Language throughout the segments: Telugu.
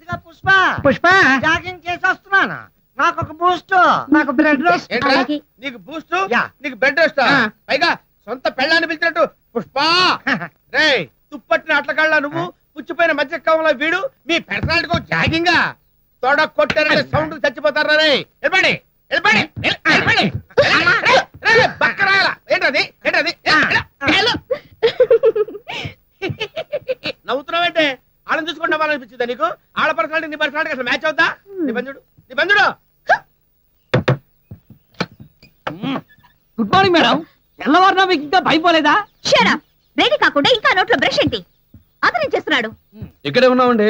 ఇదిగా పుష్ప పుష్ప జాగింగ్ చేసి వస్తున్నాను. నాకు ఒక బూస్ట్, నాకు బ్రెడ్ రోస్ట్. నీకు బూస్ట్, నీకు బ్రెడ్ రోస్ట్, పైగా సొంత పెళ్ళాన్ని పిలిచినట్టు పుష్ప. రే తుప్పట్టిన అట్ల కళ్ళ నువ్వు, పుచ్చిపోయిన మధ్య కాలంలో వీడు, మీ పర్సనాలిటీ జాగింగా తోడ కొట్టారంటే సౌండ్ చచ్చిపోతారా? రే వెళ్ళండి వెళ్ళండి వెళ్ళండి. ఏంటది ఏంటది? నవ్వుతున్నావంటే ఆడని చూసుకుంటా వాళ్ళనిపించిందా నీకు? ఆడ పర్సనాలిటీ నీ పర్సనాలిటీ అసలు మ్యాచ్ అవుతా? నీ బంధుడు నీ బంధుడు. Good morning madam. తెల్లవారునా మీకు ఇంకా భయపోలేదా? రెడీ కాకుండా ఇంకా నోట్లో బ్రష్ ఏంటి? అతను చేస్తున్నాడు. ఇక్కడే ఉన్నామండి.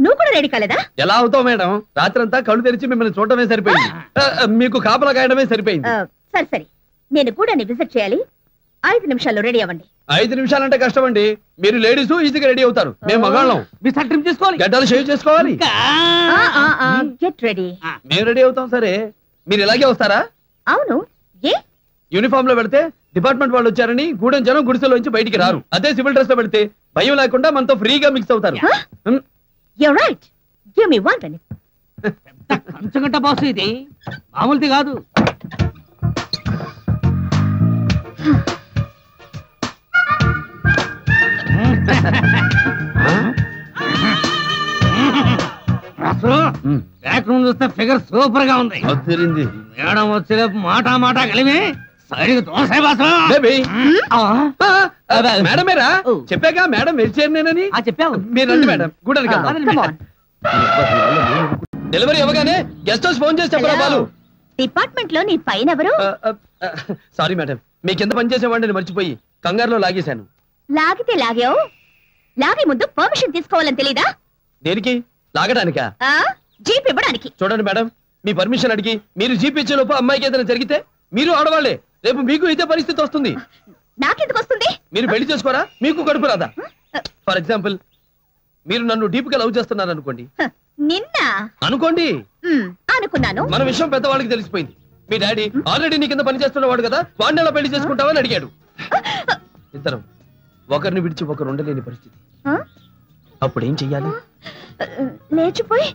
నువ్వు కూడా రెడీ కాలేదా? ఎలా అవుతావు మేడం? రాత్రంతా కళ్ళు తెరిచి మిమ్మల్ని చూడటమే సరిపోయింది. మీకు కాపలా కాయడమే సరిపోయింది. సరే సరే, నేను కూడా విజిట్ చేయాలి. 5 నిమిషాల్లో రెడీ అవ్వండి. 5 నిమిషాలంటే కష్టం అండి. మీరు లేడీస్ ఈజీగా రెడీ అవుతారు. మేము మగాళ్ళం. మీ ట్రిమ్ చేసుకోవాలి, గడ్డలు షేవ్ చేసుకోవాలి. Get ready. మేము రెడీ అవుతాం. సరే మీరు ఇలాగే వస్తారా? అవును. ఏ యూనిఫామ్ లో పెడితే డిపార్ట్మెంట్ వాళ్ళు వచ్చారని గూడెం జనం గుడిసెలోంచి బయటికి రారు. అదే సివిల్ డ్రెస్ లో పెడితే భయం లేకుండా మనతో ఫ్రీగా మిక్స్ అవుతారు. You're right. Give me 1 minute. కంచగంట boss, ఇది మామూలుది కాదు. బ్యాక్ రూమ్ చూస్తే ఫిగర్ సూపర్ గా ఉంది. మేడం వచ్చే మాట మాట కలిమి సరిగ్గా దోసే బాసు. మేడమేరా? చెప్పాగా మేడం వెళ్చేయనేనని. చెప్పావు. మీరు రండి మేడం, గూడానికి వెళ్దాం. డెలివరీ అవ్వగానే గెస్ట్ హౌస్ ఫోన్ చేసి చెప్పరా బాలు. డిపార్ట్మెంట్ లో నీ పైన ఎవరు? సారీ మేడం, మీ కింద పనిచేసేవాడిని మర్చిపోయి కంగారులో లాగేశాను. లాగితే లాగావు, లాగే ముందు పర్మిషన్ తీసుకోవాలని తెలీదా? దేనికి? లాగడానికా? జీప్ ఇవ్వడానికి. చూడండి మేడం, మీ పర్మిషన్ అడిగి మీరు జీప్ ఇచ్చే లోపు అమ్మాయికి ఏదైనా జరిగితే మీరు ఆడవాళ్లే, రేపు మీకు ఇదే పరిస్థితి వస్తుంది. నాకెందుకు వస్తుంది? మీరు పెళ్లి చేసుకోరా? మీకు కడుపు రాదా? ఫర్ ఎగ్జాంపుల్, మీరు నన్ను డీప్ గా లవ్ చేస్తున్నారు అనుకోండి. నిన్న అనుకోండి. అనుకున్నాను. మన విషయం పెద్దవాళ్ళకి తెలిసిపోయింది. మీ డాడీ ఆల్రెడీ నీ కింద పని చేస్తున్నవాడు కదా, వాడిని ఎలా పెళ్లి చేసుకుంటావని అడిగాడు. ఇద్దరం ఒకరిని విడిచి ఒకరు ఉండలేని పరిస్థితి. అప్పుడు ఏం చెయ్యాలి? లేచిపోయి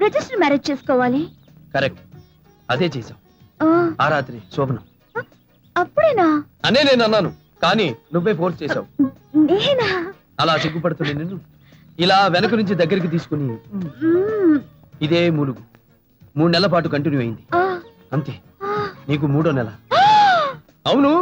రిజిస్టర్ మ్యారేజ్ చేసుకోవాలి. కరెక్ట్, అదే చేసాం. ఆ రాత్రి శోభనం. అప్పుడేనా అనే నేను అన్నాను, కానీ నువ్వే ఫోర్స్ చేసావు. నేనా? అలా సిగ్గుపడుతుంది నిన్ను ఇలా వెనక నుంచి దగ్గరికి తీసుకుని ఇదే మూలుగు 3 నెలల పాటు కంటిన్యూ అయింది. అంతే, నీకు 3వ నెల. అవును,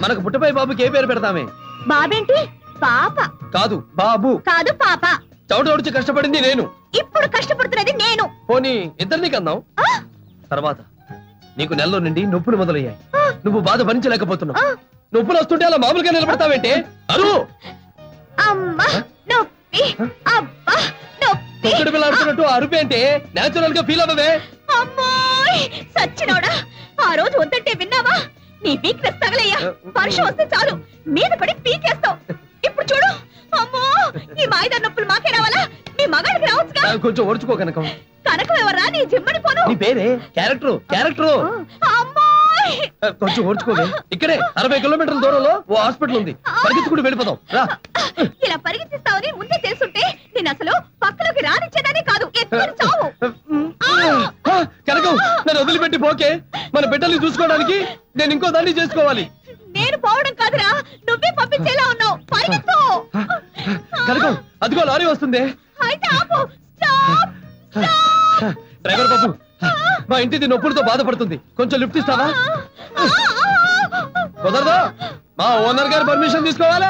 మనకు పుట్టపై బాబుకి ఏ పేరు పెడతామే? బాబేంటి? పాప. కాదు బాబు. కాదు పాప. చౌటొడిచి కష్టపడింది నేను, ఇప్పుడు కష్టపడుతున్నది నేను. పోనీ ఇద్దరిని కన్నాం. తర్వాత నీకు నెలలో నుండి నొప్పులు మొదలయ్యాయి. నువ్వు బాధ భరించలేకపోతున్నావు. నొప్పులు వస్తుంటే అలా మామూలుగా నిలబడతావేంటే? అరు అమ్మా నొప్పి, అబ్బా నొప్పి. తొక్కుడు పిల్ల ఆడుతున్నట్టు అరుపేంటే? నేచురల్ గా ఫీల్ అవ్వవే. అమ్మాయ్ సచ్చినోడా, ఆ రోజు వద్దంటే విన్నావా? నీ వీక్నెస్ తగలయ్యా. వర్షం వస్తే చాలు మీద పడి పీకేస్తావు. ఇప్పుడు చూడు, అమ్మో ఈ మాయిదారు నొప్పులు మాకే రావాలా? మీ మగాడికి రావచ్చుగా. కొంచెం ఓర్చుకో కనకం. కనకం ఎవర్రా? నీ జిమ్మడి పోను. నీ పేరే క్యారెక్టర్. క్యారెక్టర్ కొంచెం ఓర్చుకోవే. ఇక్కడే 60 కిలోమీటర్ల దూరంలో ఓ హాస్పిటల్ ఉంది, పరిగెత్తుకుంటూ వెళ్ళిపోతాం రా. ఇలా పరిగెత్తిస్తావని ముందే తెలుసుంటే నేను అసలు పక్కలోకి రానిచ్చేదానే కాదు. ఎత్తుకొని చావు. కనకం, నన్ను వదిలిపెట్టి పోకే. మన బిడ్డల్ని చూసుకోవడానికి నేను ఇంకో దాన్ని చేసుకోవాలి. నేను పోవడం కాదురా, నువ్వే పంపించేలా ఉన్నావు. పరిగెత్తు. కనకం, అదిగో లారీ వస్తుంది. అయితే ఆపు. స్టాప్. డ్రైవర్ బాబు, మా ఇంటిది నొప్పులతో బాధపడుతుంది, కొంచెం లిఫ్ట్ ఇస్తావా? కుదరదా? మా ఓనర్ గారు పర్మిషన్ తీసుకోవాలా?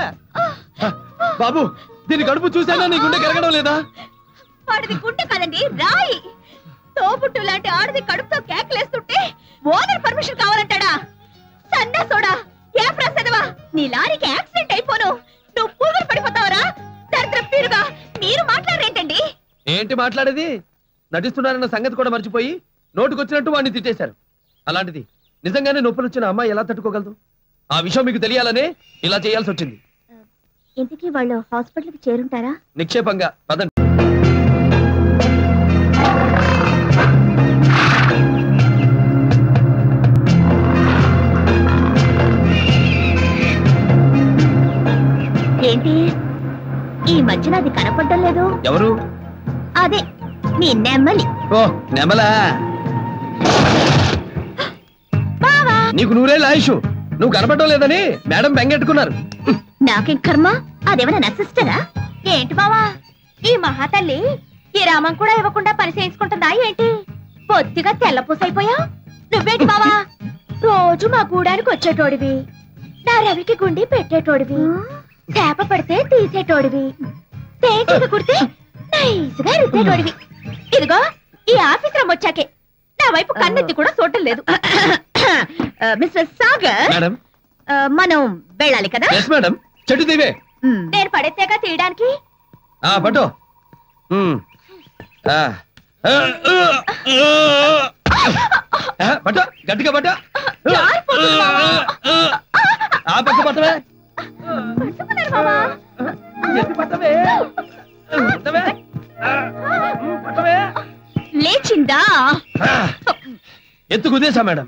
బాబు, దీని కడుపు చూసానా నీ గుండె కరగడం లేదా? వాడిది గుండె కదండి, రాయి. తోబుట్టు లాంటి ఆడది కడుపుతో కేకలేస్తుంటే ఓనర్ పర్మిషన్ కావాలంటాడా? సన్నా సోడా, ఏ ప్రసదవా, నీ లారీకి యాక్సిడెంట్ అయిపోను. నువ్వు పూగలు పడిపోతావరా? దరిద్ర పీరుగా మీరు మాట్లాడరేంటండి? ఏంటి మాట్లాడేది? నటిస్తున్నారన్న సంగతి కూడా మర్చిపోయి నోటుకొచ్చినట్టు వాడిని తిట్టేశారు. అలాంటిది నిజంగానే నొప్పులు వచ్చిన అమ్మాయి ఎలా తట్టుకోగలదు? ఆ విషయం మీకు తెలియాలనే ఇలా చేయాల్సి వచ్చింది. ఇంతకీ వాళ్ళు హాస్పిటల్కి చేరుంటారా? నిక్షేపంగా పదండి. ఏంటి ఈ మధ్యన అది కనపడడం లేదు? ఎవరు? అదే నీ నెమ్మలి. ఓ నెమలా, బావా నీకు నూరేళ్ళ ఆయుష్. నువ్వు కనపడటం లేదని మేడం బెంగెట్టుకున్నారు. నాకేం కర్మ, అదేమన్నా నా సిస్టరా? ఏంటి బావా ఈ మహాతల్లి ఈ రామం కూడా ఇవ్వకుండా పని చేయించుకుంటుందా ఏంటి? పొత్తిగా తెల్లపూసైపోయా. నువ్వేంటి బావా రోజు మా గూడానికి వచ్చేటోడివి, నా రవికి గుండి పెట్టేటోడివి, చేప పడితే తీసేటోడివి, తేజీగా కుడితే నైస్గా రుద్దేటోడివి. ఇదిగో ఈ ఆఫీసరం వచ్చాకే నా వైపు కన్నెత్తి కూడా చూడటం లేదు. మిస్టర్ సాగర్, మనం వెళ్ళాలి కదా? మేడం చెట్టు దివే. నేను పడేత్తేగా తీయడానికి. పట్టు. పట్టు గట్టిగా పట్టు. ఆ పక్క పట్టవే. లేచిందా? ఎత్తు కుదేశా మేడం.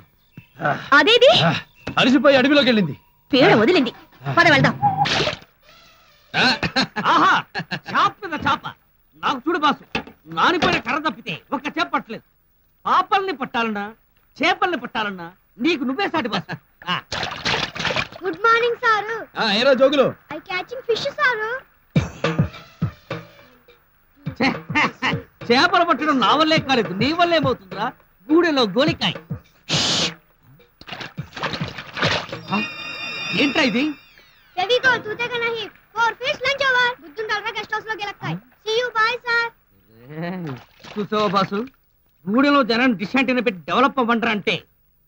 అదేది అరిసిపోయి అడవిలోకి వెళ్ళింది. పేడ వదిలింది. పద వెళ్దాం. ఆహా చాప మీద చాప. నాకు చూడు బాసు, నానిపోయిన కర్ర తప్పితే ఒక్క చేప పట్టలేదు. పాపల్ని పట్టాలన్నా చేపల్ని పట్టాలన్నా నీకు నువ్వే సాటి బాసు. Good morning sir. ఏరా Jogulu, I catching fish sir. చేపలు పట్టడం నా వల్లే కాలేదు, నీ వల్లే ఏమవుతుందిరా? గూడెలో గోలికాయ. ఏంట్రా ఇది? ఫెవికాల్ తూతేగా నహీ, ఫోర్ ఫిష్ లంచ్ ఓవర్. బుద్ధుం డాలరా గెస్ట్ హౌస్ లో గెలక్కాయ్. See you bye sir. చూసావా బాసు, గూడెలో జనాన్ని డిష్ హంటింగ్ పెట్టి డెవలప్ అవ్వంటారా అంటే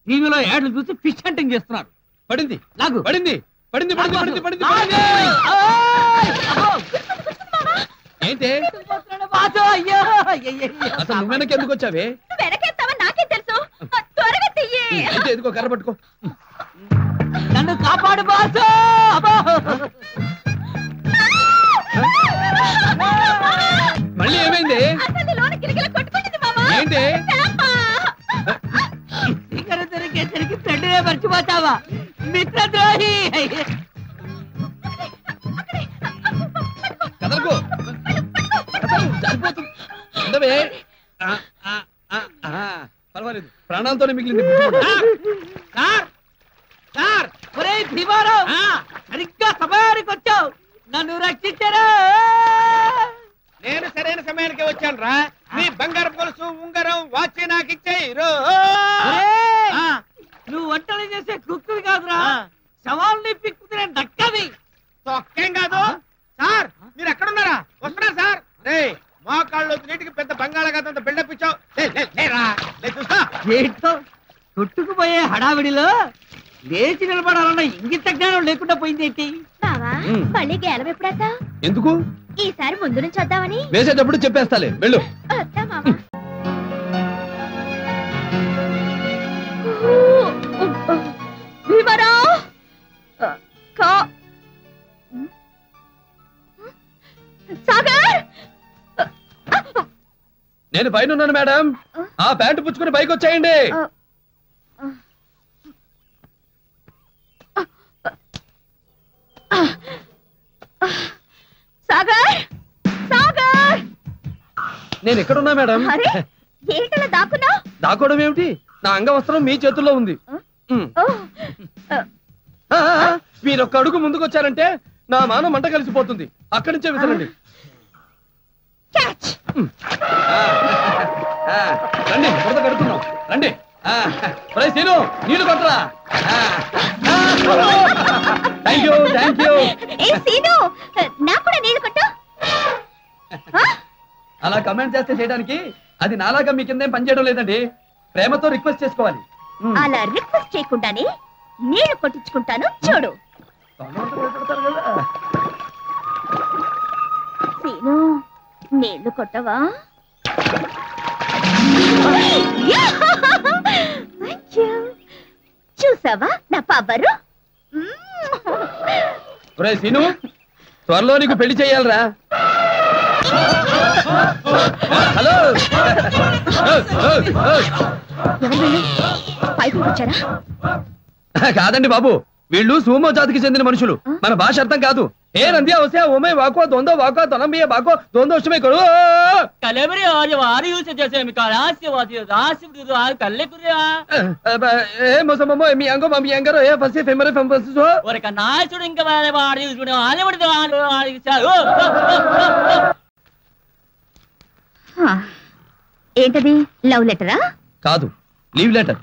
టీవీలో యాడ్లు చూసి ఫిష్ హంటింగ్ చేస్తున్నారు. పడింది లాగు. పడింది పడింది పడింది పడింది పడింది. ఏంటి అసలు నువ్వు వెనక్కి ఎందుకు వచ్చావే? వెనకెత్తావని నాకేం తెలుసు. త్వరగా తియ్యి. అయితే ఎదుకో కర్ర పట్టుకో. నన్ను కాపాడు బాసు. మళ్ళీ ఏమైంది? అసలు లోన గిరిగిల కొట్టుకుంటుంది మామా. ఏంటి? ఇక్కడ దొరికేసరికి ఫ్రెండ్నే మర్చిపోతావా మిత్రద్రోహి? కదలకు సరిపోతుంది. పర్వాలేదు, ప్రాణాలతోనే మిగిలింది. సరిగ్గా సమయానికి వచ్చావు, నన్ను రక్షించరా. నేను సరైన సమయానికి వచ్చాను రా. నీ బంగారం గొలుసు ఉంగరం వాచ్ నాకు ఇచ్చేయి. నువ్వు వంటలు చేసే కుక్కువి కాదురా, శవాల్ని పిక్కుతున్న దక్కవి. తొక్కేం కాదు సార్. మీరు ఎక్కడున్నారా? వస్తున్నా సార్. రే మోకాళ్ళు నీటికి పెద్ద బంగాళాఖాతంత బిల్డప్ ఇచ్చావు. చూస్తా. ఏంటో కొట్టుకుపోయే హడావిడిలో లేచి నిలబడాలన్న ఇంగిత జ్ఞానం లేకుండా పోయిందేంటి? బావా మళ్ళీ గేలం ఎప్పుడేద్దా? ఎందుకు? ఈసారి ముందు నుంచి వద్దామని. వేసేటప్పుడు చెప్పేస్తాలే, వెళ్ళు. వద్దా మామా. భీమరా సాగర్, నేను పైన ఉన్నాను మేడం. ఆ ప్యాంటు పుచ్చుకుని పైకి వచ్చేయండి. సాగర్ సాగర్. నేను ఎక్కడున్నా మేడం? అరే ఏంటలా దాక్కున్నా? దాకోవడం ఏమిటి? నా అంగవస్త్రం మీ చేతుల్లో ఉంది. మీరు ఒక్క అడుగు ముందుకు వచ్చారంటే నా మానం మంట కలిసిపోతుంది. అక్కడి నుంచే విసరండి. రండి, బురద కడుతున్నాం. రండి. సీను, నీళ్లు కొట్టరా. Thank you thank you. నాకు కూడా నీళ్లు కొట్టు. అలా కమెంట్ చేస్తే చేయడానికి అది నాలాగా మీ కిందేం పనిచేయడం లేదండి. ప్రేమతో రిక్వెస్ట్ చేసుకోవాలి. అలా రిక్వెస్ట్ చేయకుండానే నీళ్లు కొట్టించుకుంటాను చూడు. సీను నీళ్లు కొట్టవా? చూసావా నా పవరు? సీను, త్వరలో నీకు పెళ్లి చెయ్యాలరా. హలో, పైకి వచ్చారా? కాదండి బాబు, వీళ్ళు సూమో జాతికి చెందిన మనుషులు. మన భాష అర్థం కాదు. ఏ నంద్యా వస్తే ఓమే వాకో దొందో వాకో తొలంబియ బాకో దొందో వష్టమే కొడు ఏంటది? లవ్ లెటరా? కాదు, లీవ్ లెటర్.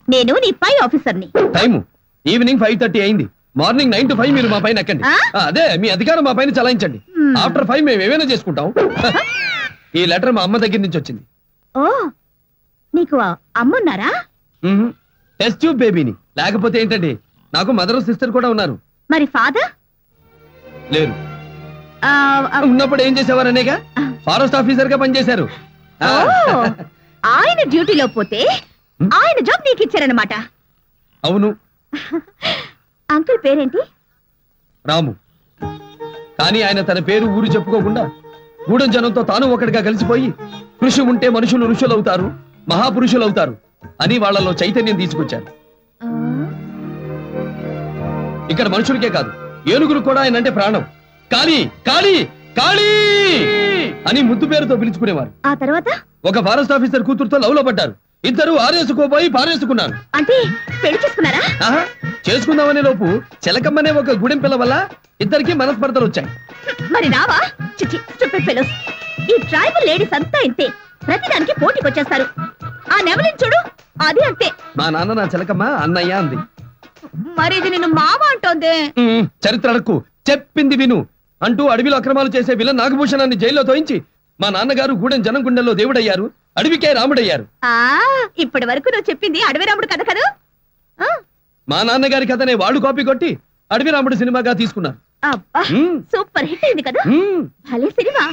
నేను నీ పై ఆఫీసర్ని. టైము ఈవినింగ్ 5:30 అయింది. మార్నింగ్ 9 to 5 మీరు మా పైన ఎక్కండి. అదే మీ అధికారం మా పైన చలాయించండి. ఆఫ్టర్ 5 మేము ఏమైనా చేసుకుంటాం. ఈ లెటర్ మా అమ్మ దగ్గర నుంచి వచ్చింది. ఓ, నీకు అమ్మున్నారా? టెస్ట్ ట్యూబ్ బేబీని. లేకపోతే ఏంటండి, నాకు మదర్ సిస్టర్ కూడా ఉన్నారు. మరి ఫాదర్ లేరు. ఉన్నప్పుడు ఏం చేసేవారు అనేగా, ఫారెస్ట్ ఆఫీసర్ గా పనిచేశారు. ఆయన డ్యూటీలో పోతే ఆయన జాబ్ నీకు ఇచ్చారనమాట. అవును. అంకుల్ పేరేంటి? రాము. కానీ ఆయన తన పేరు ఊరు చెప్పుకోకుండా గూడెం జనంతో తాను ఒకటిగా కలిసిపోయి కృషి ఉంటే మనుషులు ఋషులు అవుతారు, మహాపురుషులు అవుతారు అని వాళ్ళలో చైతన్యం తీసుకొచ్చారు. ఇక్కడ మనుషులకే కాదు, ఏనుగులు కూడా ఆయన అంటే ప్రాణం. కాళీ కాళీ కాళీ అని ముద్దు పేరుతో పిలుచుకునేవారు. ఆ తర్వాత ఒక ఫారెస్ట్ ఆఫీసర్ కూతురుతో లవ్ లో పడ్డారు. ఇద్దరు ఆరేసుకోపోయి పారేసుకున్నారు. అంటే పెళ్లి చేసుకున్నారా? చేసుకుందామనే లోపు చిలకమ్మనే ఒక గూడెం పిల్ల వల్ల ఇద్దరికి మనస్పర్ధలు వచ్చాయి. మరి రావా? చిచి, స్టూపిడ్ ఫెలోస్. ఈ ట్రైబల్ లేడీస్ అంతా ఇంతే, ప్రతిదానికి పోటీకి వచ్చేస్తారు. ఆ నెమలిని చూడు, అది అంతే. మా నాన్న నా చిలకమ్మ అన్నయ్య అంది. మరి ఇది నిన్ను మామ అంటోంది. చరిత్ర అడక్కు, చెప్పింది విను అంటూ అడవిలో అక్రమాలు చేసే విలన్ నాగభూషణాన్ని జైల్లో తోయించి మా నాన్నగారు గూడెం జనం గుండెల్లో దేవుడయ్యారు, అడవికే రాముడయ్యారు. ఇప్పటి వరకు నువ్వు చెప్పింది అడవి రాముడు కథ కదూ? మా నాన్నగారి కథనే వాడు కాపీ కొట్టి అడవి రాముడు సినిమాగా తీసుకున్నారు. సూపర్ హిట్ అయింది కదా. భలే సినిమా.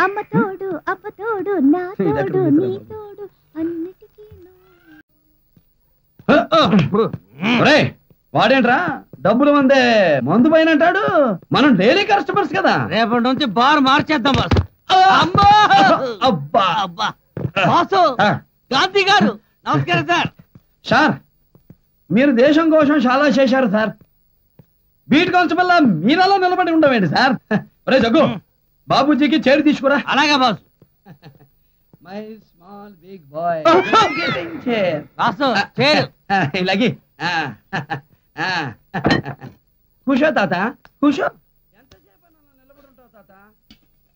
అమ్మ తోడు అబ్బ తోడు నా తోడు నీ తోడు అన్నిటికీ. వాడేంట్రా డబ్బులు మందే మందు పైన అంటాడు. మనం డైలీ కస్టమర్స్ కదా. రేపటి నుంచి బార్ మార్చేద్దాం బాస్. అబ్బా అబ్బా బాసు, గాంధీ గారు నమస్కారం సార్. సార్, మీరు దేశం కోసం చాలా చేశారు సార్. బీట్ కానిస్టేబుల్ మీరలా నిలబడి ఉండవేంటి సార్? ఒరే జగ్గు, బాబూజీకి చైర్ తీసుకురా. అలాగే boss. My small big boy boss chair ఇలాగి. కూర్చో తాత, కూర్చో. ఎంతసేపు నిలబడి ఉంటావు తాత?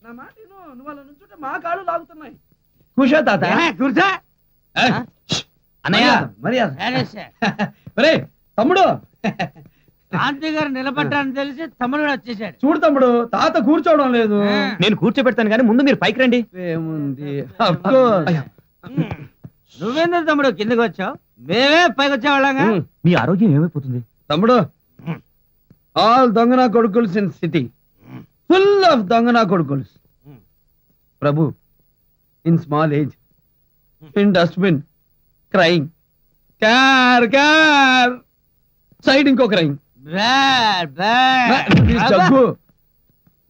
నా మాట నువ్వు అలా నుంచుంటే మా కాళ్ళు లాగుతున్నాయి. కూర్చో తాత, కూర్చో. అన్నయ్య మర్యాద. ఒరే తమ్ముడు, గాంధీ గారు నిలబడ్డారని తెలిసి తమ్ముడు వచ్చేసాడు. చూడు తమ్ముడు, తాత కూర్చోవడం లేదు. నేను కూర్చోబెడతాను కానీ ముందు మీరు పైకి రండి. ఏముంది, నువ్వేంద్ర తమ్ముడు కిందకి వచ్చావు, మేమే పైకి వచ్చేవాళ్ళంగా. మీ ఆరోగ్యం ఏమైపోతుంది తమ్ముడు? ఆల్ దొంగనా కొడుకుల్స్ ఇన్ సిటీ, ఫుల్ ఆఫ్ దొంగనా కొడుకుల్స్. Prabhu, in small age, in dustbin crying, car car side ఇంకో crying. Jaggu,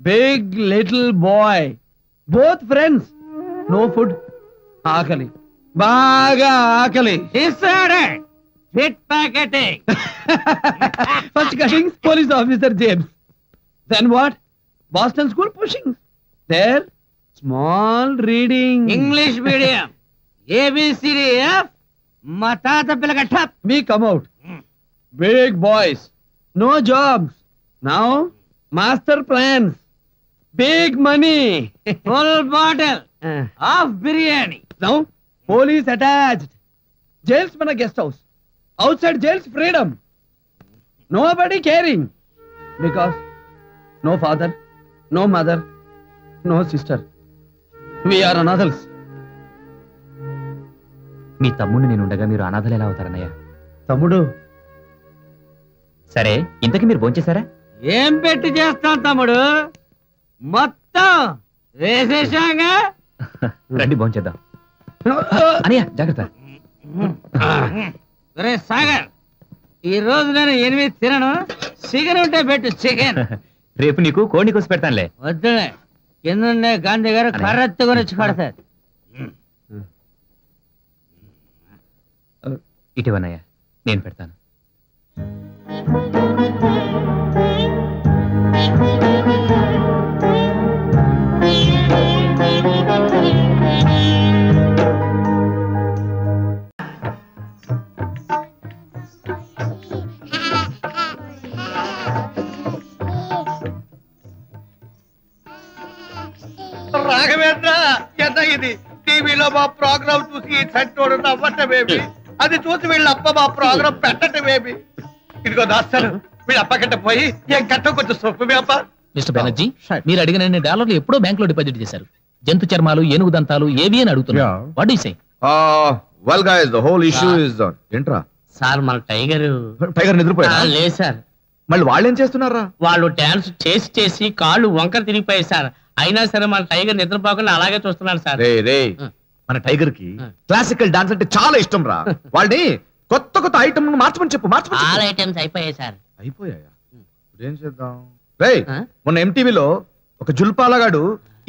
big little boy, both friends, no food, ఆకలి, బాగా ఆకలి. First cuttings, police officer James. Then what? Boston school pushing. There, small reading. English medium. ABCDF. మా తాత పిల్లగా టప్. We come out. Big boys. No jobs. Now, master plans. Big money. Full bottle of biryani. Now, police attached. Jails mana guest house. Outside jails, freedom. Nobody caring. Because no father, no mother, no sister. We are anathals. మీ తమ్ముడిని నేను ఉండగా మీరు అనాథలు ఎలా అవుతారన్నయ్య? తమ్ముడు, సరే ఇంతకీ మీరు భోంచేశారా? ఏం పెట్టి చేస్తాం తమ్ముడు, మొత్తం వేసేశాంగా. రండి భోంచేద్దాం. అన్నయ్య జాగ్రత్త. రే సాగర్, ఈ రోజు నేను 8 తినను. చికెన్ ఉంటే పెట్టు, చికెన్. రేపు నీకు కోడిని కోసి పెడతానులే. వద్దులే, కింద గాంధీ గారు కర్రెత్తుకొని వచ్చి కొడతారు. ఇటీవన్నయ్య నేను పెడతాను. రాఘవేంద్ర ఎంత ఇది టీవీలో మా ప్రోగ్రామ్ చూసి చంటోడు నవ్వటమేమి, అది చూసి వీళ్ళ అప్ప మా ప్రోగ్రామ్ పెట్టటమేమి. ఇదిగో దాస్తారు వీళ్ళ అప్ప కంటే పోయి ఏం కట్ట కొంచెం సొప్పుమే అప్ప. మిస్టర్ బెనర్జీ, మీరు అడిగిన $100 ఎప్పుడో బ్యాంక్ లో డిపాజిట్ చేశారు. జంతు చర్మాలు, ఏనుగు దంతాలు ఏవి అని అడుగుతున్నారు. What do you say? Well guys, the whole issue is ఏంట్రా? సార్ మన టైగర్ నిద్రపోయా? లేదు సార్, మళ్ళీ వాళ్ళు ఏం చేస్తున్నారా? వాళ్ళు డాన్స్ చేసి చేసి కాళ్ళు వంకర తిరిగిపోయాయి సార్. అయినా సరే మన టైగర్ నిద్రపోకుండా అలాగే చూస్తున్నాడు సార్. రే మన టైగర్ కి క్లాసికల్ డాన్స్ అంటే చాలా ఇష్టం రా. వాళ్ళని కొత్త కొత్త ఐటమ్ మార్చమని చెప్పు. ఆల్ ఐటమ్స్ అయిపోయాయి సార్. అయిపోయాయా? ఏం చేద్దాం? రే మొన్న ఎంటీవీలో ఒక జుల్పాలగాడు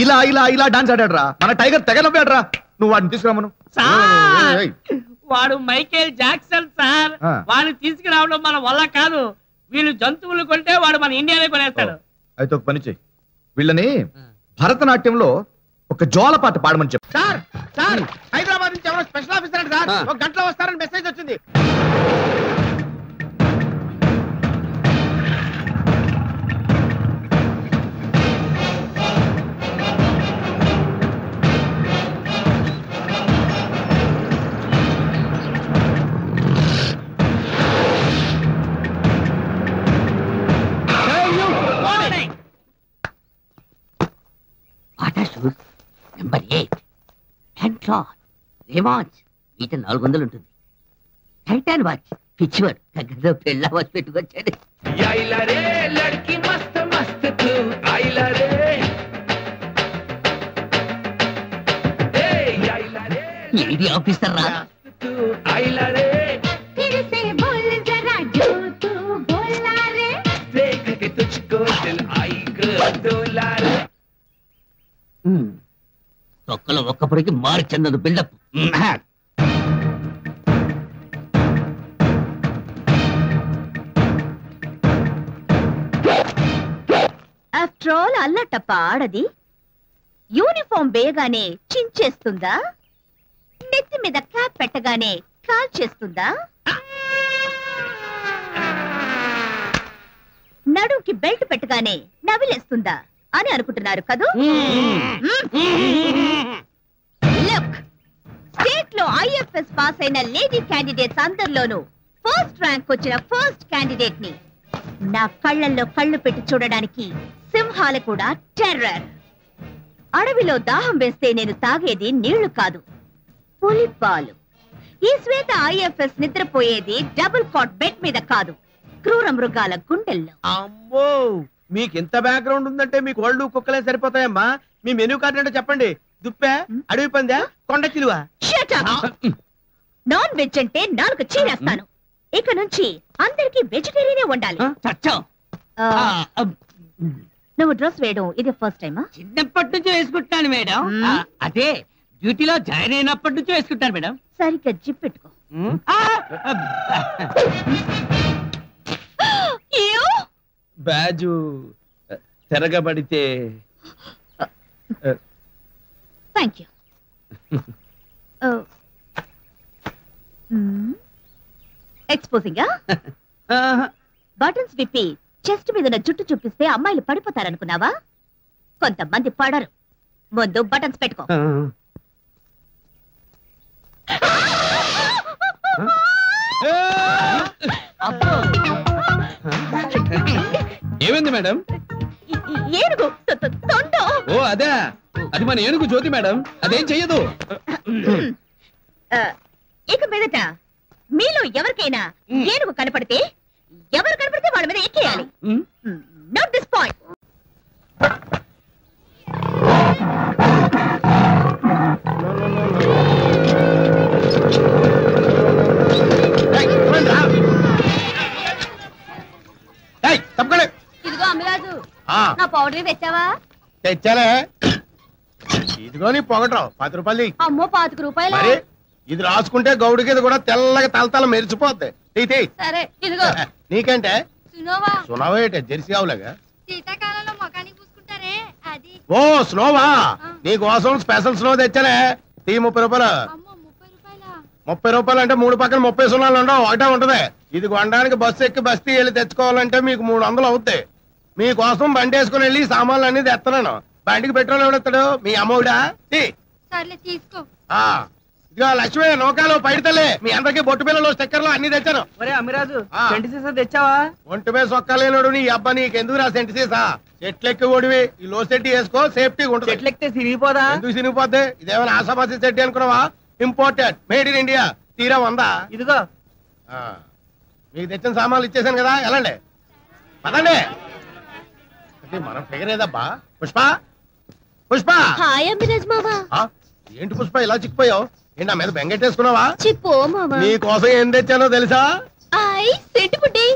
ఇలా ఇలా ఇలా డాన్స్ ఆడాడు రా. మన టైగర్ తెగ నవ్వాడు రా. నువ్వు వాడిని తీసుకురామను. వాడు మైకేల్ జాక్సన్ సార్. వాడిని తీసుకురావడం మన వల్ల కాదు. వీళ్ళు జంతువులు కొంటే వాడు మన ఇండియాలో కొనేస్తాడు. అయితే ఒక పని చెయ్యి, వీళ్ళని భరతనాట్యంలో ఒక జోల పాట పాడమని చెప్పు. సార్ సార్ హైదరాబాద్ నుంచి ఎవరో స్పెషల్ ఆఫీసర్ అంట సార్, ఒక గంటలో వస్తారని మెసేజ్ వచ్చింది. నెంబర్ 8 హ్యాండ్లాన్ రేవాన్స్ ఈట 400 ఉంటుంది. టైటాన్ వాచ్ పిచ్చివాడు దగ్గరలో పెళ్ళ వాచ్ పెట్టుకొచ్చాడు. ఏది ఆఫీసర్ రా? ఒక్కలో ఒక్కప్పటికి మారి చెందదు బిల్డప్. ఆఫ్టర్ ఆల్ అల్లటప్ప ఆడది యూనిఫామ్ వేయగానే చించేస్తుందా? నెత్తి మీద క్యాప్ పెట్టగానే కాల్ చేస్తుందా? నడుంకి బెల్ట్ పెట్టగానే నవిలేస్తుందా అని అనుకుంటున్నారు కదూ? లుక్, స్టేట్ లో ఐఎఫ్ఎస్ పాస్ అయిన లేడీ క్యాండిడేట్స్ అందరిలోనూ ఫస్ట్ ర్యాంక్ వచ్చిన ఫస్ట్ క్యాండిడేట్ ని. నా కళ్ళల్లో కళ్ళు పెట్టి చూడడానికి సింహాలు కూడా టెర్రర్. అడవిలో దాహం వేస్తే నేను తాగేది నీళ్లు కాదు, పులిపాలు. ఈ శ్వేత ఐఎఫ్ఎస్ నిద్రపోయేది డబుల్ కాట్ బెడ్ మీద కాదు, క్రూర మృగాల గుండెల్లో. అమ్మో, మీకు ఇంత బ్యాక్గ్రౌండ్ ఉందంటే మీకు ఒళ్ళు కుక్కలే సరిపోతాయమ్మా. మీ మెనూ కార్డు అంటే చెప్పండి. దుప్పే, అడవి పందా, కొండ చిలువ? నాన్ వెజ్ అంటే నాలుగు చీరేస్తాను. ఇక నుంచి అందరికి వెజిటేరియనే ఉండాలి. నువ్వు డ్రెస్ వేయడం ఇది ఫస్ట్ టైమా? చిన్నప్పటి నుంచి వేసుకుంటున్నాను మేడం. అదే డ్యూటీలో జాయిన్ అయినప్పటి నుంచి వేసుకుంటాను మేడం. సరిగ్గా జిప్ పెట్టుకో. బ్యాజు తిరగబడితే. Thank you. ఎక్స్పోజింగా బటన్స్ విప్పి చెస్ట్ మీద జుట్టు చూపిస్తే అమ్మాయిలు పడిపోతారనుకున్నావా? కొంతమంది పడరు. ముందు బటన్స్ పెట్టుకో. ఏమైంది మేడం? ఏనుగు తొండ. ఓ అదే, అది మన ఏనుగు జ్యోతి మేడం. అదేం చెయ్యదు. ఇక మీదట మీలో ఎవరికైనా ఏనుగు కనపడితే ఎవరు కనపడితే వాళ్ళ మీద ఎక్కేయాలి. Note this point. ఇదిగో అమ్మరాజు, నా పౌడర్ తెచ్చావా? తెచ్చాలే. ఇదిగో నీ పొగట్రావు 10 రూపాయలు. అమ్మో, 25 రూపాయలు. మరి ఇది రాసుకుంటే గౌడికి ఇది కూడా తెల్లగా తలతల మెరిచిపోద్ది. సరే ఇదిగో. నీకంటే సునోవా. సునవా ఏంటే జెర్సీ ఆవులాగా? శీతాకాలంలో మొఖానికి పూసుకుంటారే అది. ఓ స్నోవా నీకోసం స్పెషల్ స్నో తెచ్చలే టీ 30 రూపాయలు. 30 రూపాయలు అంటే 3 పక్కన 30 సున్నాలు ఉండవు, ఒకటే ఉంటది. ఇది కొనడానికి బస్సు ఎక్కి బస్తీ వెళ్ళి తెచ్చుకోవాలంటే మీకు 300 అవుతాయి. మీకోసం బండి వేసుకుని వెళ్ళి సామాన్లు అన్ని తెస్తున్నాను. బండికి పెట్రోల్ ఎవడెత్తాడు? మీ అమ్మవుడా? తీసుకో. ఇదిగో లక్ష్మి నౌకాలు పైడితలే మీ అందరికి బొట్టు పిల్లలు స్టిక్కర్లు అన్ని తెచ్చాను. అమ్మిరాజు ఆ. తెచ్చావా? ఒంటి మీద సొక్కలేనోడు నీ అబ్బా నీకెందుకు రా సెంటి సీసా? చెట్లెక్కి ఓడివి ఈ లో సెట్టి వేసుకో, సేఫ్టీగా ఉంటుంది. చెట్లెక్కితే సిరిగిపోదా? ఎందుకు సినిగిపోద్ది? ఇదేమైనా ఆసామాసి సెట్టి అనుకున్నావా? Imported, made in India. తీరా 100. ఇదిగో మీకు తెచ్చిన సామాన్లు ఇచ్చేసాను కదా, వెళ్ళండి పదండి. మనం ఫిగర్ ఏదబ్బా. పుష్ప పుష్ప హాయ్ అమ్మిరాజ్ మామా. ఏంటి పుష్ప ఇలా చిక్కిపోయావు? ఏంటి నా మీద బెంగెట్టేసుకున్నావా? చిప్పో మామా. నీ కోసం ఏం తెచ్చానో తెలుసా? సెంటు పుట్టి.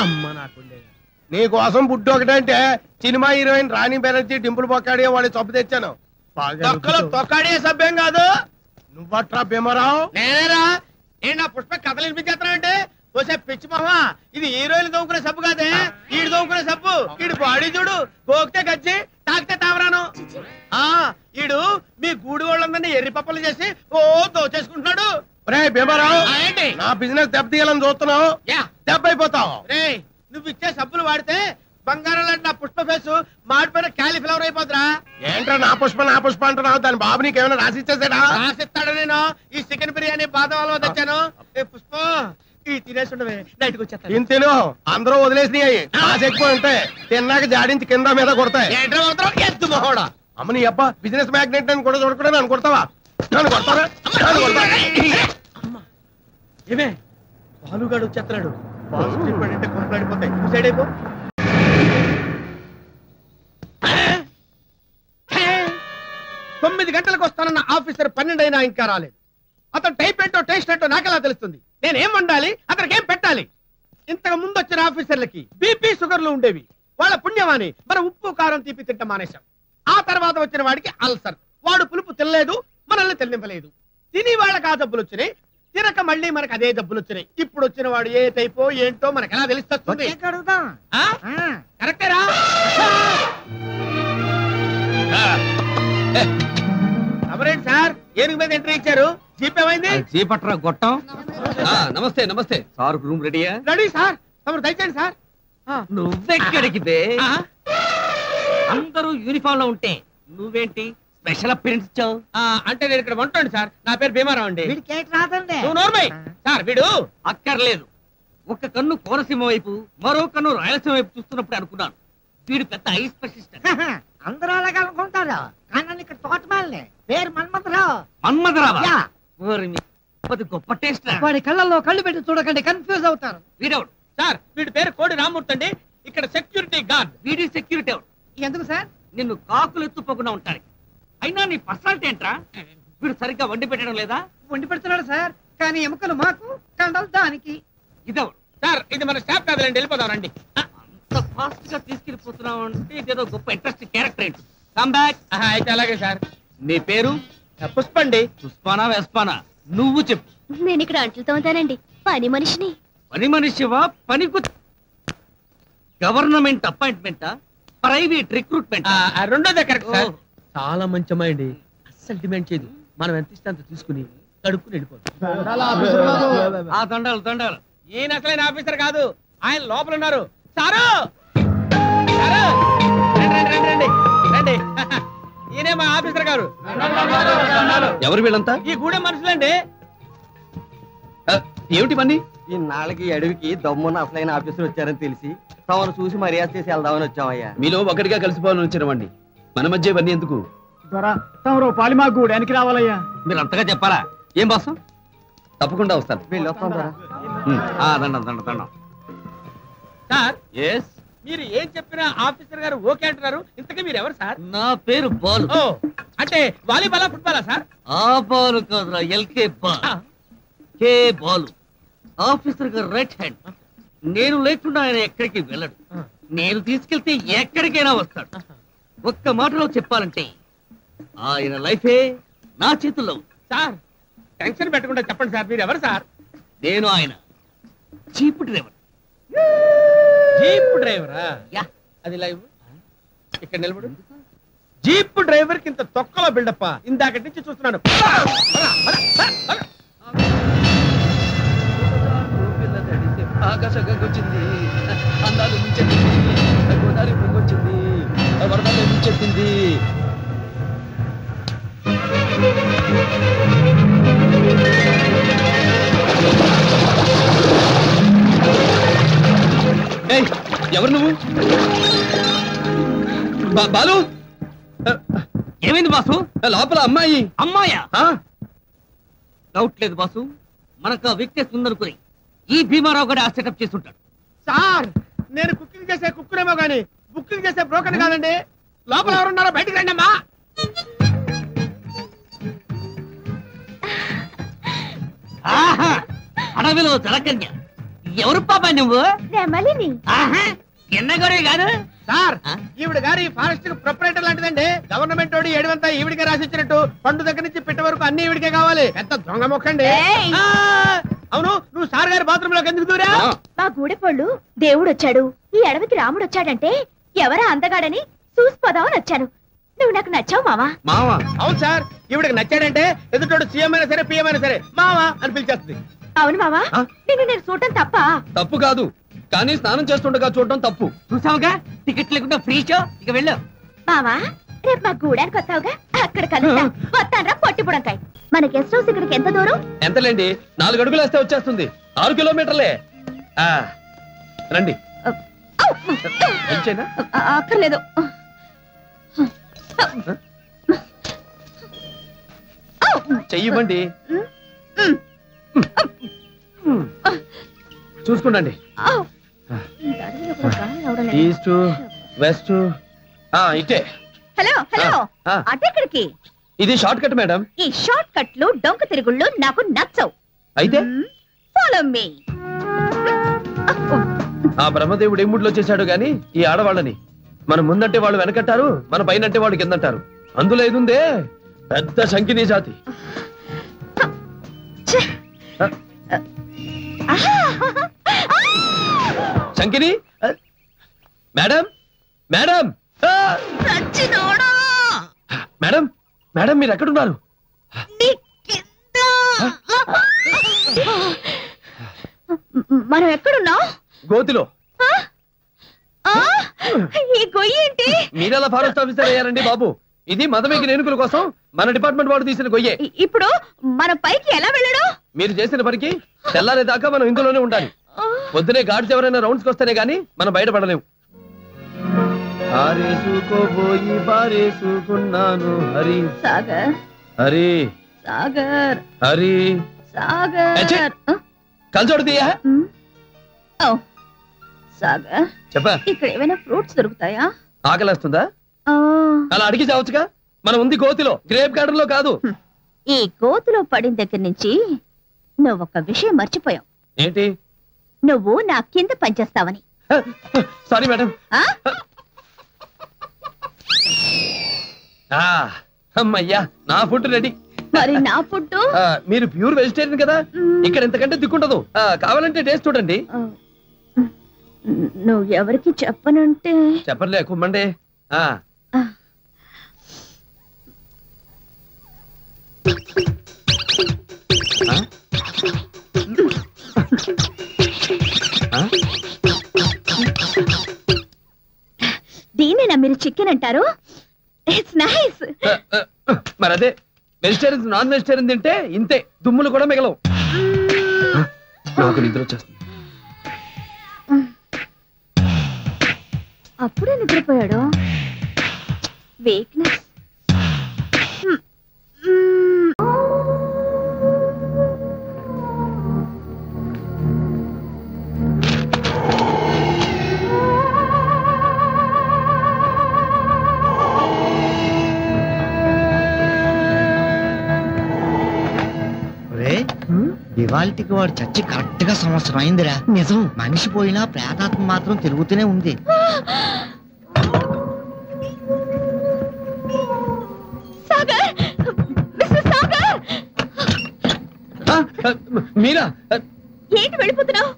అమ్మ నాకుండే. నీ కోసం బుడ్డు ఒకటంటే సినిమా హీరోయిన్ రాణి బెనర్జీ డింపుల్ బొక్కాడియో వాడి చొప్పు తెచ్చాను. తొక్కాడియే సభ్యం కాదు. నువ్వట్రా భీమరావు? నేనేరా. ఏంటి నా పుష్ప కథలు వినిపించేస్తానంటే పోసే పిచ్చి మామా, ఇది హీరోయిన్ దోముకునే సబ్బు కాదే, ఈడు దోముకునే సబ్బు. ఈడు బాడీ చూడు, గోకితే గజ్జి తాకితే తావరాను. ఈడు మీ గూడి వాళ్ళందరినీ ఎర్రి పప్పలు చేసి ఓ దోచేసుకుంటున్నాడు. రే భీమరావు, ఏంటి నా బిజినెస్ దెబ్బతీయాలని చూస్తున్నావు? దెబ్బ అయిపోతావు. రే నువ్వు ఇచ్చే సబ్బులు వాడితే బంగారం లాంటి నా పుష్ప ఫేసు మాడిపోయిన క్యాలీఫ్లవర్ అయిపోతురా. ఏంట్రా నా పుష్ప అంటున్నావు? దాని బాబు నీకేమైనా రాసిచ్చేసాడా? రాసిస్తాడు. నేను ఈ చికెన్ బిర్యానీ బాదం హల్వా తెచ్చాను. పుష్ప ఈ తినేసి ఉండవే, నైట్కి వచ్చేస్తాను. తిను, అందరూ వదిలేసినాయి. ఎక్కువ ఉంటాయి, తిన్నాక జాడించి కింద మీద కొడతాయి. ఎద్దు మొహోడా. అమ్మ నీ అబ్బా బిజినెస్ మ్యాగ్నెట్ అని కూడా చూడకుండా నన్ను కొడతావా? నన్ను కొడతారా? ఏమే బాలుగాడు వచ్చేస్తున్నాడు. అంటే కొంపలాడిపోతాయి. సైడ్ అయిపో. 9 గంటలకు వస్తానన్న ఆఫీసర్ 12 అయినా ఇంకా రాలేదు. అతను టైప్ ఏంటో టేస్ట్ ఏంటో నాకెలా తెలుస్తుంది? నేనేం వండాలి, అతనికి ఏం పెట్టాలి? ఇంతకు ముందు వచ్చిన ఆఫీసర్లకి బీపీ షుగర్లు ఉండేవి. వాళ్ళ పుణ్యమాని మన ఉప్పు కారం తీపి తింట మానేశాం. ఆ తర్వాత వచ్చిన వాడికి అల్సర్. వాడు పులుపు తినలేదు, మనల్ని తినింపలేదు. తిని వాళ్ళకి ఆ జబ్బులు వచ్చినాయి, తినక మళ్ళీ మనకు అదే జబ్బులు వచ్చినాయి. ఇప్పుడు వచ్చిన వాడు ఏ టైపో ఏంటో మనకు ఎలా తెలుస్తుంది? కరెక్టేరా? ఎవరేంటి సార్ ఏనుగు మీద ఎంట్రీ ఇచ్చారు? జీప్ ఏమైంది? జీపట్రా గొట్టం. నమస్తే నమస్తే సార్, రూమ్ రెడీయా? రెడీ సార్, తమరు దయచేయండి సార్. నువ్వెక్కడికి బే? అందరూ యూనిఫామ్ లో ఉంటే నువ్వేంటి స్పెషల్ అపిరెన్స్ ఇచ్చావు? అంటే నేను ఇక్కడ వంటండి సార్, నా పేరు భీమారావు అండి. రాదండి సార్ వీడు అక్కర్లేదు. ఒక కన్ను కోనసీమ వైపు, మరో కన్ను రాయలసీమ వైపు చూస్తున్నప్పుడు అనుకున్నాను వీడు పెద్ద ఐ స్పెషలిస్ట్. అందరూ అలాగే అనుకుంటారు, కానీ ఇక్కడ తోటమాలని పేరు మన్మథరావు. మన్మథరావా? గొప్ప టేస్ట్. వాడి కళ్ళల్లో కళ్ళు పెట్టి చూడకండి, కన్ఫ్యూజ్ అవుతారు. వీడెవడు? సార్ వీడి పేరు కోడి రామ్మూర్తి అండి, ఇక్కడ సెక్యూరిటీ గార్డ్. వీడి సెక్యూరిటీ ఎవడు? ఎందుకు సార్? నిన్ను కాకులు ఎత్తుపోకుండా ఉంటాయి. అయినా నీ పర్సనాలిటీ ఏంట్రా? వీడు సరిగ్గా వండి పెట్టడం లేదా? వండి పెడుతున్నాడు సార్, కానీ ఎముకలు మాకు, కండలు దానికి. ఇదెవడు? సార్ ఇది మన స్టాఫ్ కాదులేండి, వెళ్ళిపోదాం రండి. అంత ఫాస్ట్ గా తీసుకెళ్లిపోతున్నావు అంటే ఇదేదో గొప్ప ఇంట్రెస్టింగ్ క్యారెక్టర్ ఏంటి? Come back. అయితే అలాగే సార్. నీ పేరు? పుష్పండి. పుష్పానా వెస్పానా? నువ్వు చెప్పు. నేను ఇక్కడ అంట్లతో ఉంటానండి, పని మనిషిని. పని మనిషివా? పనికు గవర్నమెంట్ అపాయింట్మెంటా, ప్రైవేట్ రిక్రూట్మెంట్? రెండోదే కరెక్ట్ సార్. చాలా మంచి అమ్మాయి, అస్సలు డిమాండ్ చేయదు. మనం ఎంత ఇస్తే అంత తీసుకుని కడుక్కుని వెళ్ళిపోతాం. ఆ దండాలు దండాలు. ఈయన అసలైన ఆఫీసర్ కాదు, ఆయన లోపల ఉన్నారు. సారు సారు, రండి రండి రండి రండి. ఈయనే మా ఆఫీసర్ గారు. ఎవరు వీళ్ళంతా? ఈ గూడెం మనుషులండి. ఏమిటి పని? ఈ నాళ్ళకి అడవికి దమ్మున్న అసలైన ఆఫీసర్ వచ్చారని తెలిసి తమను చూసి మర్యాద చేసి వెళ్దామని వచ్చామయ్యా. మీలో ఒకటిగా కలిసిపోవాలని వచ్చినవండి, మన మధ్య ఇవన్నీ ఎందుకు? పాలిమా గూడానికి రావాలయ్యా. మీరు అంతగా చెప్పాలా? ఏం బాసు? తప్పకుండా వస్తాను. వీళ్ళు వస్తాం ద్వారా. దండం దండం దండం. సార్ ఎస్, మీరు ఏం చెప్పినా ఆఫీసర్ గారు ఓకే అంటున్నారు. ఇంతకీ మీరు ఎవరు సార్? నా పేరు బాలు. ఓ అంటే వాలీబాలా ఫుట్బాలా సార్? ఆ బాలు కాదురా, ఎల్కే బాల్. కే బాలు ఆఫీసర్ గారు రైట్ హ్యాండ్. నేను లేకుండా ఆయన ఎక్కడికి వెళ్ళడు, నేను తీసుకెళ్తే ఎక్కడికైనా వస్తాడు. ఒక్క మాటలో చెప్పాలంటే ఆయన లైఫే నా చేతుల్లో. సార్ టెన్షన్ పెట్టకుండా చెప్పండి సార్, మీరు ఎవరు సార్? నేను ఆయన చీప్ డ్రైవర్. జీప్ డ్రైవరా? యా. అది లైవ్ ఇక్కడ నిలబడు. జీప్ డ్రైవర్ కి ఇంత తొక్కలో బిల్డప్ప ఇందాకటి నుంచి చూస్తున్నాను. ఆకాశంకొచ్చింది, అందాలు ముంచెత్తింది, గోదావరి పొంగొచ్చింది, వరదలు ముంచెత్తింది. ఎవరు నువ్వు? బాలు, ఏమైంది బాసు? లోపల అమ్మాయి. అమ్మాయా? డౌట్ లేదు బాసు, మనకు ఆ వీక్నెస్ ఉందనుకుని ఈ భీమారావు కూడా సెటప్ చేస్తుంటాడు. సార్ నేను కుకింగ్ చేసే కుక్కురేమో గానీ బుకింగ్ చేసే బ్రోకర్ కాదండి. లోపల ఎవరున్నారో బయటికి రండి అమ్మా. అడవిలో జలకన్య. ఎవరు పాపా నువ్వు? ఎన్నగొరే కాదు సార్. ఈవిడ గారు ఈ ఫారెస్ట్ ప్రొపరేటర్ లాంటిదండి. గవర్నమెంట్ వాడు ఏడువంతా ఈవిడికే రాసిచ్చినట్టు పండు దగ్గర నుంచి పిట్ట వరకు అన్ని ఈవిడికే కావాలి. పెద్ద దొంగ మొక్కండి. అవును, నువ్వు సార్ గారి బాత్రూమ్ లోకి ఎందుకు దూరా? మా గూడెపోళ్ళు దేవుడు వచ్చాడు, ఈ అడవికి రాముడు వచ్చాడంటే ఎవరా అందగాడని చూసిపోదామని వచ్చాను. నువ్వు నాకు నచ్చావు మావా. మావా? అవును సార్, ఈవిడికి నచ్చాడంటే ఎదుటోడు సీఎం అయినా సరే పిఎం అయినా సరే మావా అని పిలిచేస్తుంది. అవును మావా, నేను చూడటం తప్ప? తప్పు కాదు, కానీ స్నానం చేస్తుండగా చూడటం తప్పు. చూసావుగా, టికెట్ లేకుండా ఫ్రీ షో. ఇక వెళ్ళు మావా. రేపు మా గూడానికి వస్తావుగా, అక్కడ కలుద్దాం. వస్తానరా పొట్టిపుడంకాయ. మన గెస్ట్ హౌస్ ఇక్కడికి ఎంత దూరం? ఎంతలేండి, 4 అడుగులు వేస్తే వచ్చేస్తుంది. 6 కిలోమీటర్లే. రండి. అక్కర్లేదు. చెయ్యివ్వండి. చూసుకుండండి. ఈస్ట్ వెస్ట్ ఇటే. హలో హలో, అటెక్కడికి? ఇది షార్ట్ కట్ మేడం. ఈ షార్ట్ కట్లు డొంక తిరుగుళ్ళు నాకు నచ్చవు. అయితే ఫాలో మీ. ఆ బ్రహ్మదేవుడు ఏ మూడ్లో చేశాడు గాని ఈ ఆడవాళ్ళని. మన ముందంటే వాళ్ళు వెనకట్టారు, మన పైనంటే వాళ్ళు కిందంటారు. అందులో ఏదుందే పెద్ద శంకిని జాతి. శంకిని మేడం, మేడం, మేడం, మేడం మీరు ఎక్కడున్నారు? మనం ఎక్కడున్నాం? గోతిలో. ఈ గొయ్యి ఏంటి? మీరెలా ఫారెస్ట్ ఆఫీసర్ అయ్యారండి బాబు? ఇది మదమేకి ఏనుగుల కోసం మన డిపార్ట్మెంట్ వాడు తీసిన గొయ్యే. ఇప్పుడు మన పైకి ఎలా వెళ్ళడం? మీరు చేసిన పనికి తెల్లారేదాకా మనం ఇందులోనే ఉండాలి. పొద్దునే గాడ్స్ ఎవరైనా రౌండ్స్ వస్తేనే గానీ మనం బయటపడలేము. ఆరేసుకోబోయి బారేసుకున్నాను హరి సాగర్, హరి సాగర్, హరి సాగర్. కలిచోడు తీయా. సాగర్ చెప్పా, ఇక్కడ ఏమైనా ఫ్రూట్స్ దొరుకుతాయా? ఆకలేస్తుందా? అలా అడిగి చావచ్చుగా. మనం ఉంది గోతిలో, గ్రేప్ గార్డెన్ లో కాదు. ఈ గోతిలో పడిన దగ్గర నుంచి నువ్వు ఒక విషయం మర్చిపోయావు. ఏంటి? నువ్వు నా కింద పనిచేస్తావని. Sorry madam. అమ్మయ్యా, నా ఫుడ్ రెడీ. మరి నా ఫుడ్? మీరు ప్యూర్ వెజిటేరియన్ కదా, ఇక్కడ ఎంతకంటే దిక్కుంటదు. కావాలంటే టేస్ట్ చూడండి. నువ్వు ఎవరికి చెప్పనంటే? చెప్పర్లే, కుమ్మండి. దీనేనా మీరు చికెన్ అంటారు? It's nice. మరి అదే వెజిటేరియన్ నాన్ వెజిటేరియన్ తింటే ఇంతే, దుమ్ములు కూడా మిగలవు. నాకు నిద్ర వచ్చేస్తుంది. అప్పుడే నిద్రపోయాడు. వీక్నెస్. ఇవాళకి వాడు చచ్చి కరెక్ట్ గా సంవత్సరం అయిందిరా. నిజం. మనిషి పోయినా ప్రేతాత్మ మాత్రం తిరుగుతూనే ఉంది. మీరా? ఏంటి వెళ్ళిపోతున్నావు?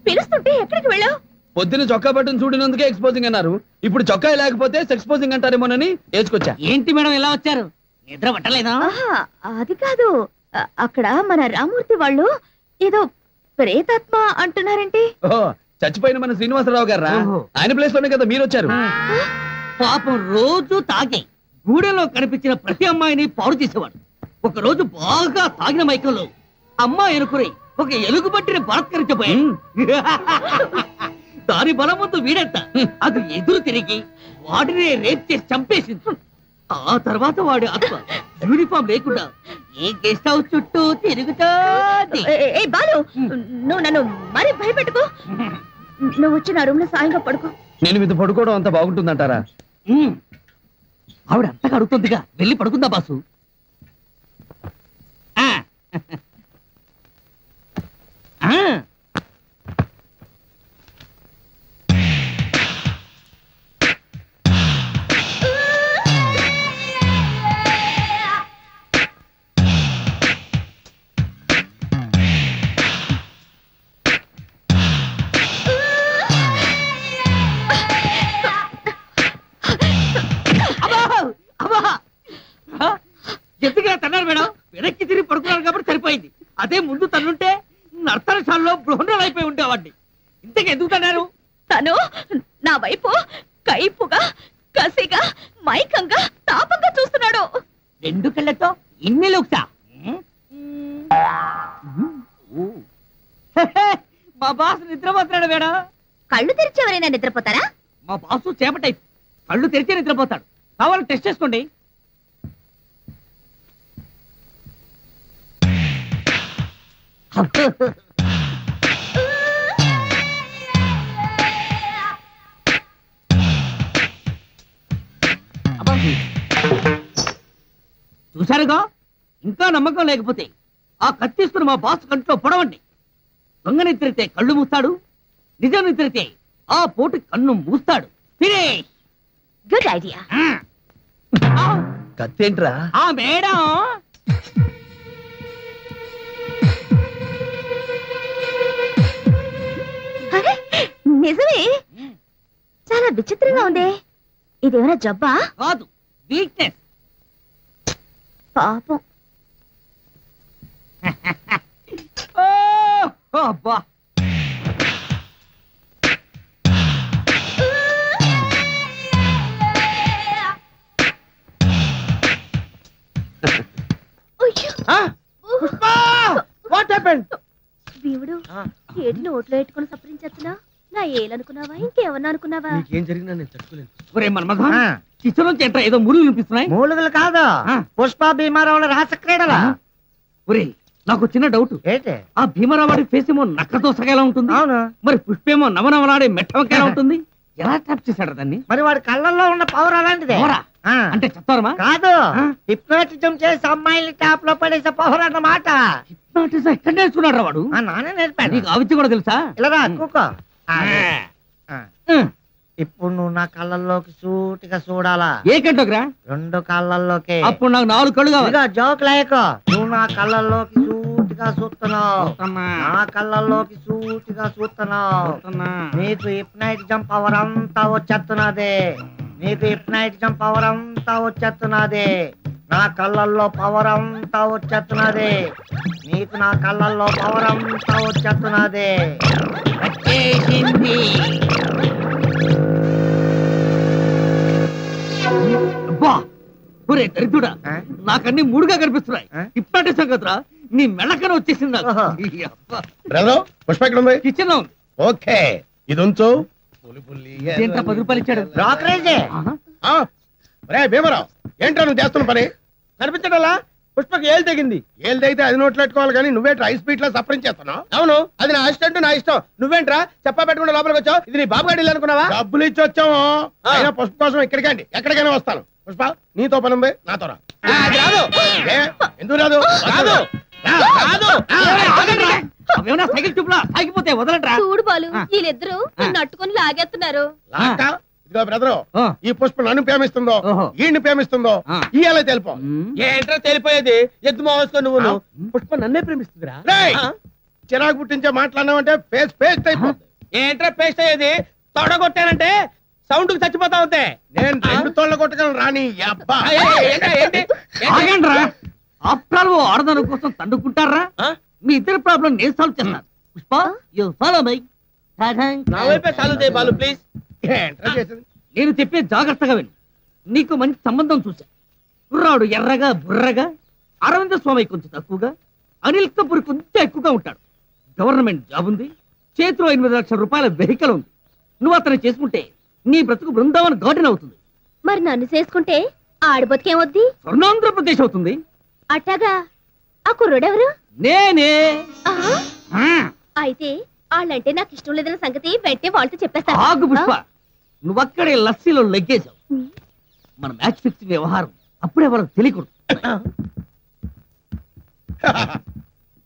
పిలుస్తుంటే ఎక్కడికి వెళ్ళావు? పొద్దున చొక్కా బట్టను చూడినందుకే ఎక్స్పోజింగ్ అన్నారు. ఇప్పుడు చొక్కా లేకపోతే సెక్స్పోజింగ్ అంటారేమోనని వేసుకొచ్చా. ఏంటి మేడం ఇలా వచ్చారు? నిద్ర పట్టలేదా? అది కాదు, అక్కడ మన రామూర్తి వాళ్ళు ఏదో ప్రేతాత్మ అంటున్నారేంటి? ఓహో, చచ్చిపోయిన మన శ్రీనివాసరావు గారా? ఆయన ప్లేస్ లోనే కదా మీరు వచ్చారు. పాపం రోజు తాగి గూడెలో కనిపించిన ప్రతి అమ్మాయిని పాడు చేసేవాడు. ఒక రోజు బాగా తాగిన మైకంలో అమ్మాయి అనుకుని ఒక ఎలుగు పట్టిన బలాత్కరించబోయాడు. దాని బలం ముందు వీడంట అది ఎదురు తిరిగి వాడిని రేప్ చేసి చంపేసింది. ఆ తర్వాత వాడి ఆత్మ యూనిఫామ్ లేకుండా ఏ గెస్ట్ హౌస్ చుట్టూ తిరుగుతా. బాలు, నువ్వు నన్ను మరీ భయపెట్టుకో. నువ్వు వచ్చి నా రూమ్ లో సాయంగా పడుకో. నేను మీద పడుకోవడం అంత బాగుంటుందంటారా? ఆవిడ అంతగా అడుగుతుందిగా, వెళ్ళి పడుకుందా బాసు. ఎందుకురా తన్నారు మేడం? వెనక్కి తిరిగి పడుకున్నాడు కాబట్టి సరిపోయింది. అదే ముందు తన్నుంటే నర్తనశాలలో బృహణులు అయిపోయి ఉండేవాడిని. ఇంతకు ఎందుకు తన్నారు? తను నా వైపు కైపుగా, కసిగా, మైకంగా, తాపంగా చూస్తున్నాడు. రెండు కళ్ళతో ఇన్ని లుక్సా? మా బాసు నిద్రపోతున్నాడు మేడం. కళ్ళు తెరిచి ఎవరైనా నిద్రపోతారా? మా బాసు చేపటై కళ్ళు తెరిచే నిద్రపోతాడు. కావాలని టెస్ట్ చేసుకోండి. చూశారుగా, ఇంకా నమ్మకం లేకపోతే ఆ కత్తిస్తున్న మా బాస్ కంట్లో పొడవండి. దొంగ నిద్రితే కళ్ళు మూస్తాడు, నిజం నిద్రితే ఆ పోటు కన్ను మూస్తాడు. Good idea. కత్తేంట్రా? ఆ మేడం నిజమే, చాలా విచిత్రంగా ఉంది. ఇదేమైనా జబ్బా? కాదు, వీక్నెస్. పాపం. అబ్బా, దేవుడు, ఏడిని ఓట్లో పెట్టుకుని సపరించేస్తున్నా. నా ఏలనుకున్నావా, ఇంకేమన్నా అనుకున్నావా? ఏం జరిగినా నేను తట్టుకోలేను. ఒరే మన్మథ, కిచెన్ నుంచి ఎంట్రా ఏదో మూలుగులు వినిపిస్తున్నాయి. మూలుగులు కాదు, పుష్ప భీమారావుల రాస క్రీడల. ఒరే, నాకు చిన్న డౌట్. ఏంటి? ఆ భీమరావాడి ఫేస్ ఏమో నక్కదోసగా ఉంటుంది. అవును. మరి పుష్పేమో నవనవలాడే మెట్టవకేలా ఉంటుంది. ఎలా ట్రాప్ చేశాడు దాన్ని? మరి వాడి కళ్ళల్లో ఉన్న పవర్ అలాంటిదే. అంటే చెప్తారమా? కాదు, హిప్నోటిజం చేసి అమ్మాయిని ట్యాప్ లో పడేసే పవర్ అన్నమాట. హిప్నోటిజం ఎక్కడ నేర్చుకున్నాడు రా వాడు? నానే నేర్పాడు. నీకు ఆ విద్య కూడా తెలుసా? ఇలా కూకో. ఇప్పుడు నువ్వు నా కళ్ళల్లోకి సూటిగా చూడాలా? ఏ కంటోకి రా? రెండు కళ్ళల్లోకి. అప్పుడు నాకు 4 కళ్ళు కావాలి. జోక్ లేక నువ్వు నా కళ్ళల్లోకి సూటిగా చూస్తున్నావు, నా కళ్ళల్లోకి సూటిగా చూస్తున్నావు. నీకు హిప్నైటిజం పవర్ అంతా వచ్చేస్తున్నది, నీకు హిప్నైటిజం పవర్ అంతా వచ్చేస్తున్నది. నా కళ్ళల్లో పవర్ అంతా వచ్చేస్తున్నది, నీకు నా కళ్ళల్లో పవర్ అంతా వచ్చేస్తున్నది. ఒరే దరిద్రుడా, నాకన్నీ మూడుగా కనిపిస్తున్నాయి. హిప్నాటిజం కదరా, నీ మెళ్ళకన వచ్చేసింది. పుష్ప ఎక్కడ ఉంది? కిచెన్ లో. ఓకే, ఇది ఉంచు. 10 రూపాయలు ఇచ్చాడు. బ్రోకరేజే. భీమరావు, ఏంటో నువ్వు చేస్తున్న పని? కనిపించడలా? పుష్పకి ఏళ్ళు తెగింది. ఏళ్ళు తెగితే అది నోట్లో పెట్టుకోవాలి కానీ నువ్వేంట్రా ఐస్ పీట్ లో సఫరింగ్ చేస్తున్నావు? అవును, అది నా అసిస్టెంట్, నా ఇష్టం. నువ్వేంట్రా చెప్పా పెట్టుకుంటే లోపలికి వచ్చావు? ఇది నీ బాబు గాడి అనుకున్నావా? డబ్బులు ఇచ్చి వచ్చాము. అయినా పుష్ప కోసం ఇక్కడికండి, ఎక్కడికైనా వస్తాను. పుష్ప, నీతో పని ఉంది, నాతో రా. రాదు. ఎందుకు రాదు? రాదు. సైకిల్ చూపులా ఆగిపోతే వదలట్రా. చూడు బాలు, వీళ్ళిద్దరూ నట్టుకొని లాగేస్తున్నారు. ఇదిగో బ్రదరు, ఈ పుష్ప నన్ను ప్రేమిస్తుందో ఈయన్ని ప్రేమిస్తుందో ఇయాల తెలిపో. ఏంట్రా తెలిపోయేది? ఎద్దు మోసుకొని నువ్వు. పుష్ప నన్నే ప్రేమిస్తుందిరా. చిరాకు పుట్టించే మాట్లాడినావంటే ఫేస్ అయిపోతుంది. ఏంట్రా పేస్ట్ అయ్యేది? తొడగొట్టానంటే సౌండ్ కి చచ్చిపోతా ఉంటే నేను 2 తోళ్ళ కొట్టగలను రాని అబ్బా. ఆఫ్టర్ ఆడదాని కోసం తండుకుంటారా? మీ ఇద్దరు ప్రాబ్లం నేను సాల్వ్ చేస్తాను. Pushpa you follow my. నా వైపే సాల్వ్ చేయి బాలు ప్లీజ్. ఏంట్రా చేసేది? నేను చెప్పే జాగ్రత్తగా విను. నీకు మంచి సంబంధం చూసా. కుర్రాడు ఎర్రగా బుర్రగా, అరవింద స్వామి కొంచెం తక్కువగా, అనిల్ కపూర్ కొంచెం ఎక్కువగా ఉంటాడు. గవర్నమెంట్ జాబ్ ఉంది, చేతిలో 8 లక్షల రూపాయల వెహికల్ ఉంది. నువ్వు అతను చేసుకుంటే నీ బ్రతుకు బృందావన్ గార్డెన్ అవుతుంది. మరి నన్ను చేసుకుంటే ఆడ బతికేమొద్ది? స్వర్ణాంధ్రప్రదేశ్ అవుతుంది. అట్టాగా. ఆ కుర్రోడెవరు? నేనే. అయితే వాళ్ళంటే నాకు ఇష్టం లేదన్న సంగతి వెంటనే వాళ్ళతో చెప్పేస్తాను. ఆగు పుష్ప, నువ్వక్కడే లస్సీలో లెగ్గేశావు. మన మ్యాచ్ ఫిక్సింగ్ వ్యవహారం అప్పుడే వాళ్ళకి తెలియకూడదు.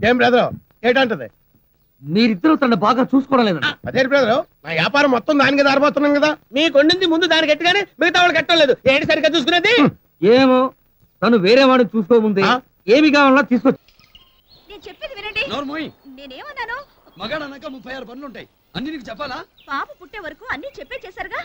ఏం బ్రదర్ ఏంటంటది? మీరిద్దరూ తన బాగా చూసుకోవడం లేదన్న. అదే బ్రదర్, నా వ్యాపారం మొత్తం దానికి దారిపోతున్నాను కదా. మీకు వండింది ముందు దానికి గట్టిగానే, మిగతా వాళ్ళు కట్టలేదు. ఏంటి సరిగ్గా చూసుకునేది? ఏమో, తను వేరే వాడిని చూసుకోముందే ఏమి కావాలన్నా తీసుకొచ్చి. నేను చెప్పేది వినండి. నేనేమన్నాను? మగాడన్నాక 36 పనులు ఉంటాయి, అన్ని నీకు చెప్పాలా? పాప పుట్టే వరకు అన్ని చెప్పే చేశారుగా.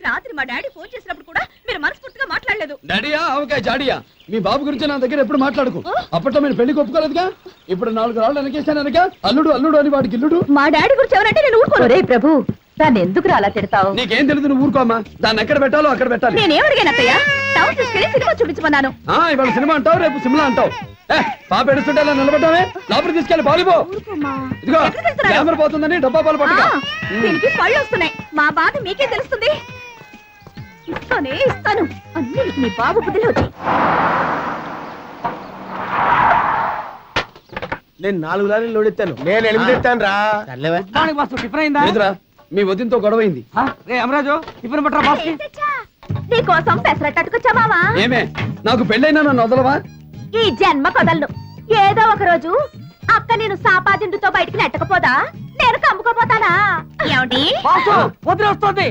రాత్రి మా డాడీ ఫోన్ చేసినప్పుడు కూడా మీరు మనస్ఫూర్తిగా మాట్లాడలేదు. డాడీయా ఆవకాయ జాడియా, మీ బాబు గురించి నా దగ్గర ఎప్పుడు మాట్లాడుకో. అప్పట్లో మీరు పెళ్లికి ఒప్పుకోలేదుగా, ఇప్పుడు 4 రాళ్ళు వెనకేసానక అల్లుడు అల్లుడు అని వాడికి ఇల్లుడు. మా డాడీ గురించి ఎవరంటే నేను ఊరుకోను. రే ప్రభు, దాన్ని ఎందుకు అలా తిడతావు? నీకేం తెలుసు, నువ్వు ఊరుకోమ్మా. దాన్ని ఎక్కడ పెట్టాలో అక్కడ పెట్టాలి. నేనేమడిగాను అత్తయ్య? టౌన్ తీసుకెళ్లి సినిమా చూపించమన్నాను. ఇవాళ సినిమా అంటావు, రేపు సినిమా అంటావు. పాప ఎడుస్తుంటే అలా నిలబడ్డామే, లోపలికి తీసుకెళ్ళి బాలిపో. ఇదిగో కెమెరా పోతుందని డబ్బా పాలు పట్టుకో. దీనికి పళ్ళు వస్తున్నాయి. మా బాధ మీకే తెలుస్తుంది. ఇస్తానే ఇస్తాను అన్ని మీ బాబు బుద్ధిలో వచ్చి. నేను 4 లారీలు లోడెత్తాను. నేను 8 ఎత్తాను రా. టిఫిన్ అయిందా? లేదురా, మీ వదినతో గొడవైంది. రే అమరాజు, టిఫిన్ పట్టరా బాస్. నీకోసం పెసరట్టుకొచ్చా మావా. ఏమే, నాకు పెళ్ళైనా నన్ను వదలవా? ఈ జన్మ కదలను. ఏదో ఒక రోజు అక్క నేను సాపాదిండుతో బయటికి నెట్టకపోదా నేను కమ్ముకోపోతానా? ఏమండి వదిలేస్తుంది.